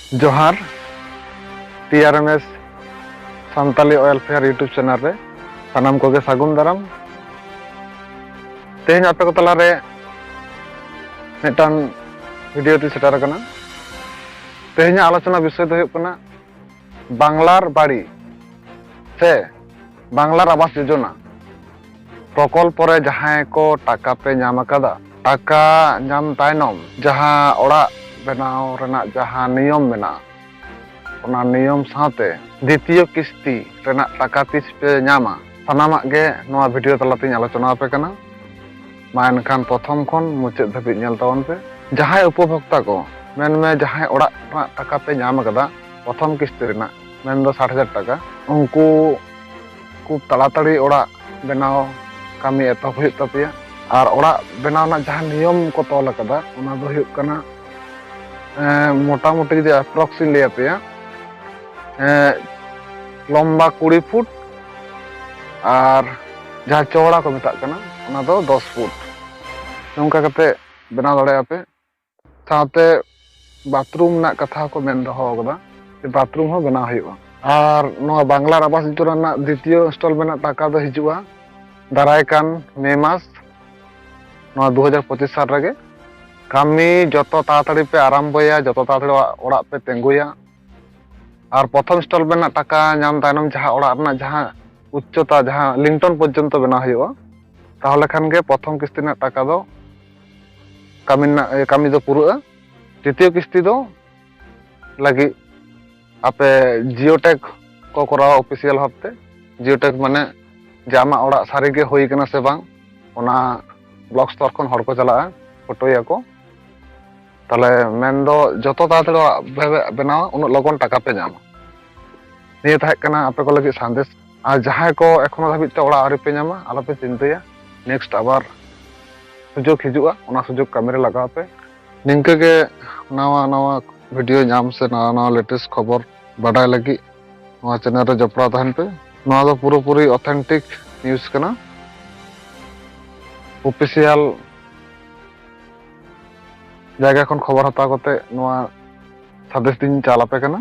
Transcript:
जोहार TRMS Santali welfare YouTube channel रे सानाम कोगे सागुन दाराम तेज आपे को तला रे मिटान वीडियो ती सेटार कना तेज आलोचना विषय दो हुयुग कना बांग्लार बाड़ी से बांग्लार आवास योजना प्रकल्प रे जहां को टाका पे नाम अकादा टाका नाम तायनम जहां ओड़ा बनाव रेना जहां नियम मेना ओना नियम साथे द्वितीय किस्ती रेना टाका तीस पे नामा सानामा गे नोआ वीडियो तलाते आलोचना पे कना मा एनखान प्रथम खन मुचाद धाबि नेल तावन पे जहां उपभोक्ता को मेन में जहां ओड़ा टाका पे नाम अकादा प्रथम किस्ती रेना मेन दो 60,000 टाका उनको खूब ताड़ाताड़ी ओड़ा बनाव कामी एतहब हुयुग तापेया और ओड़ा बनाव ना जहां नियम को तोल अकादा ओना दो हुयुग कना मोटा मोटी जुदी अप्रॉक्स इन लैया पेया लम्बा 20 फुट और जहां चौड़ा को मेता कना ओना दो 10 फुट नोंका कते बनाव दाड़ेया पे साथे बाथरूम ना कथा को मेन दहो कदा बाथरूम हो बनाव हुयुगा और नोआ बांग्ला आवास योजना ना द्वितीय इंस्टॉलमेंट टाका दो हिजुआ दाराय कान मे मास नोआ 2025 साल रगे कामी जतो ताड़ाताड़ी पे आरम्भया जतो ताड़ाताड़ी ओड़ा पे तेंगुया और प्रथम इंस्टॉलमेंट टाका नाम तायनम जहां ओड़ा रना जहां उच्चता जहां लिंटन पर्यंत बनाव हुयुगा ताहले खान गे प्रथम किस्ती ना टाका दो कामी दो पुरुआ द्वितीय किस्ती दो लगी आपे जियोटेक को करावा ऑफिशियल भाबते जियोटेक माने जामा ओड़ा सारी गे होई कना से बांग ओना ब्लॉक स्तर खन हर को चला फोटोया को ताले मेन दो जतो ताड़ाताड़ी बनावा उन लगन टाका पे नामा निये ताहे कना आपे को लगी संदेश और जहां को एखोनो धाबि ते ओड़ा आरि पे नामा आलो पे चिंताया नेक्स्ट आबार सुजोग हिजुआ ओना सुजोग कामी रे लगाव पे निंका गे नवा नवा वीडियो नाम से नवा नवा लेटेस्ट खबर बाडाय लगी नवा चैनल रे जपड़ा तहन पे नवा दो पूरा पूरी ऑथेंटिक न्यूज़ कना ऑफिशियल जायगा खन खबर हताव कते नवा सादेश दिन चाल आपे कना।